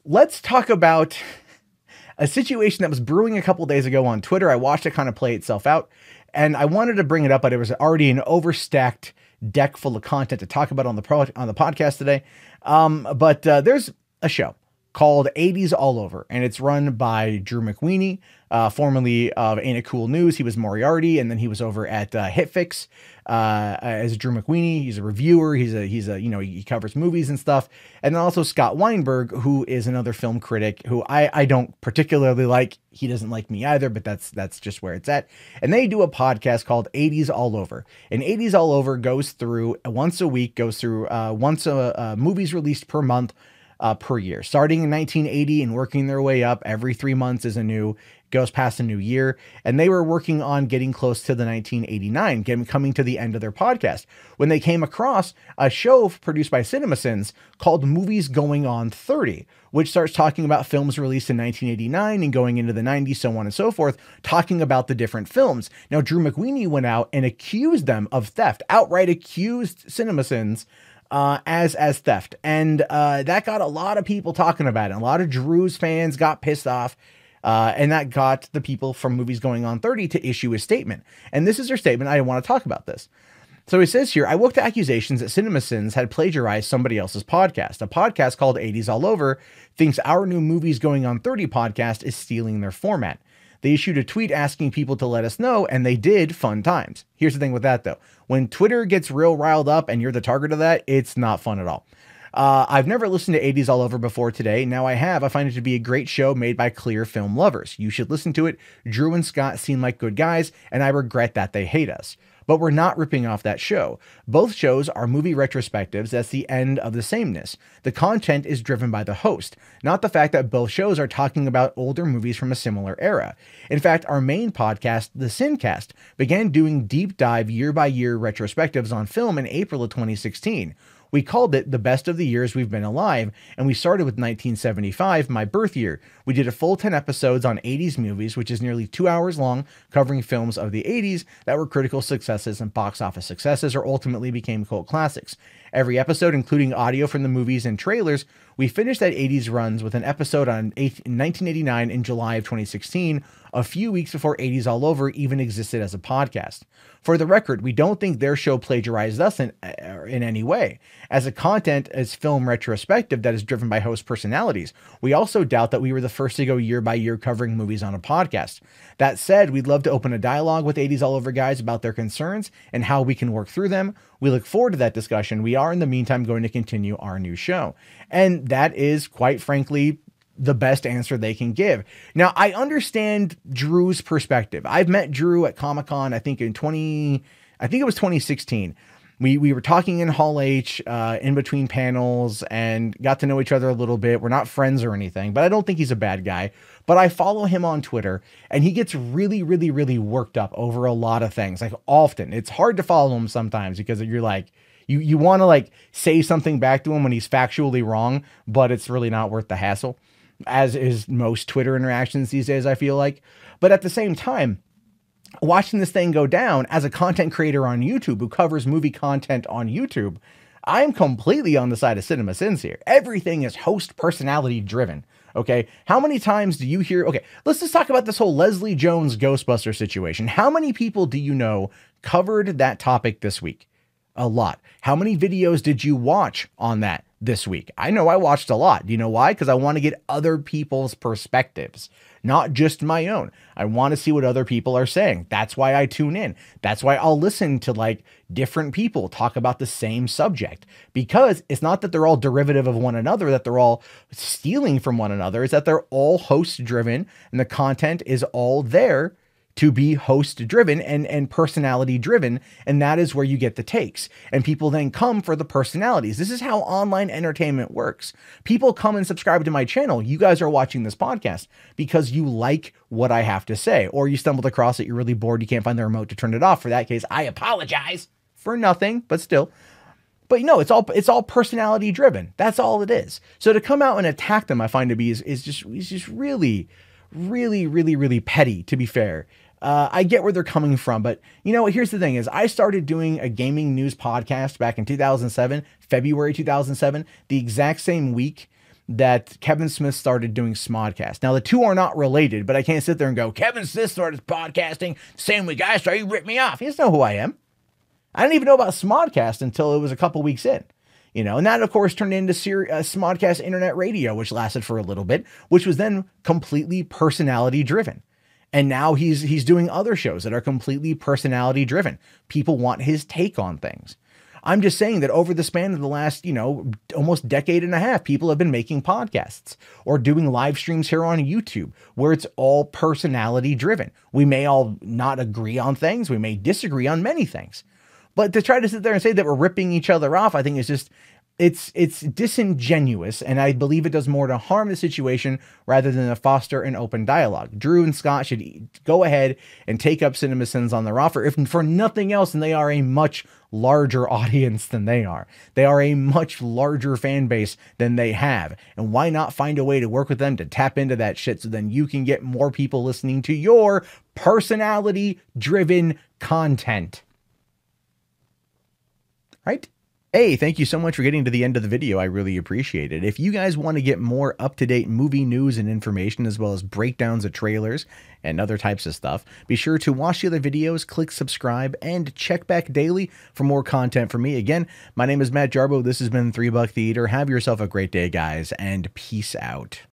let's talk about a situation that was brewing a couple days ago on Twitter. I watched it kind of play itself out, and I wanted to bring it up, but it was already an overstacked deck full of content to talk about on the podcast today. But there's a show called 80's All Over, and it's run by Drew McWeeny, formerly of Ain't It Cool News. He was Moriarty, and then he was over at HitFix as Drew McWeeny. He's a reviewer. He's a he covers movies and stuff. And then also Scott Weinberg, who is another film critic who I don't particularly like. He doesn't like me either, but that's just where it's at. And they do a podcast called 80's All Over. And 80's All Over goes through once a week, once a movies released per month, per year, starting in 1980 and working their way up. Every 3 months goes past a new year. And they were working on getting close to the 1989, coming to the end of their podcast, when they came across a show produced by Cinemasins called Movies Going on 30, which starts talking about films released in 1989 and going into the 90s, so on and so forth, talking about the different films. Now, Drew McWeeny went out and accused them of theft, outright accused Cinemasins as theft. And that got a lot of people talking about it. A lot of Drew's fans got pissed off. And that got the people from Movies Going on 30 to issue a statement. And this is their statement. I want to talk about this. So he says here, I woke to accusations that Cinemasins had plagiarized somebody else's podcast. A podcast called 80's All Over thinks our new Movies Going on 30 podcast is stealing their format. They issued a tweet asking people to let us know, and they did. Fun times. Here's the thing with that, though. When Twitter gets real riled up and you're the target of that, it's not fun at all. I've never listened to 80's All Over before today. Now I have. I find it to be a great show made by clear film lovers. You should listen to it. Drew and Scott seem like good guys, and I regret that they hate us. But we're not ripping off that show. Both shows are movie retrospectives. That's the end of the sameness. The content is driven by the host, not the fact that both shows are talking about older movies from a similar era. In fact, our main podcast, The Sincast, began doing deep dive year-by-year retrospectives on film in April of 2016. We called it the best of the years we've been alive, and we started with 1975, my birth year. We did a full 10 episodes on 80s movies, which is nearly 2 hours long, covering films of the 80s that were critical successes and box office successes or ultimately became cult classics. Every episode, including audio from the movies and trailers, we finished that 80s runs with an episode on 1989 in July of 2016, a few weeks before 80's All Over even existed as a podcast. For the record, we don't think their show plagiarized us in any way. As a content as film retrospective that is driven by host personalities, we also doubt that we were the first to go year by year covering movies on a podcast. That said, we'd love to open a dialogue with 80's All Over guys about their concerns and how we can work through them. We look forward to that discussion. We are, in the meantime, going to continue our new show. And that is, quite frankly, the best answer they can give. Now, I understand Drew's perspective. I've met Drew at Comic-Con, I think it was 2016. We were talking in Hall H, in between panels, and got to know each other a little bit. We're not friends or anything, but I don't think he's a bad guy. But I follow him on Twitter, and he gets really, really, really worked up over a lot of things. Like, often. It's hard to follow him sometimes because you're like, you want to like say something back to him when he's factually wrong, but it's really not worth the hassle, as is most Twitter interactions these days, I feel like. But at the same time, watching this thing go down as a content creator on YouTube who covers movie content on YouTube, I'm completely on the side of Cinemasins here. Everything is host personality driven. Okay. How many times do you hear? Okay. Let's just talk about this whole Leslie Jones Ghostbuster situation. How many people do you know covered that topic this week? A lot. How many videos did you watch on that this week? I know I watched a lot. Do you know why? Because I want to get other people's perspectives, not just my own. I want to see what other people are saying. That's why I tune in. That's why I'll listen to like different people talk about the same subject, because it's not that they're all derivative of one another, that they're all stealing from one another. It's that they're all host driven and the content is all there to be host driven and personality driven. And that is where you get the takes, and people then come for the personalities. This is how online entertainment works. People come and subscribe to my channel. You guys are watching this podcast because you like what I have to say, or you stumbled across it. You're really bored. You can't find the remote to turn it off. For that case, I apologize for nothing, but still. But you know, it's all personality driven. That's all it is. So to come out and attack them, I find to be is just really, really, really, really petty, to be fair. I get where they're coming from, but you know, here's the thing is I started doing a gaming news podcast back in 2007, February 2007, the exact same week that Kevin Smith started doing Smodcast. Now, the two are not related, but I can't sit there and go, Kevin Smith started podcasting, same week I started, he ripped me off. He doesn't know who I am. I didn't even know about Smodcast until it was a couple weeks in. And that, of course, turned into Smodcast Internet Radio, which lasted for a little bit, which was then completely personality driven. And now he's doing other shows that are completely personality driven. People want his take on things. I'm just saying that over the span of the last, almost decade and a half, people have been making podcasts or doing live streams here on YouTube where it's all personality driven. We may all not agree on things. We may disagree on many things. But to try to sit there and say that we're ripping each other off, I think is just, it's disingenuous. And I believe it does more to harm the situation rather than to foster an open dialogue. Drew and Scott should go ahead and take up Cinemasins on their offer, if for nothing else, and they are a much larger audience than they are. They are a much larger fan base than they have. And why not find a way to work with them to tap into that shit so then you can get more people listening to your personality-driven content? Right? Hey, thank you so much for getting to the end of the video. I really appreciate it. If you guys want to get more up-to-date movie news and information, as well as breakdowns of trailers and other types of stuff, be sure to watch the other videos, click subscribe, and check back daily for more content from me. Again, my name is Matt Jarbo. This has been $3 Theater. Have yourself a great day, guys, and peace out.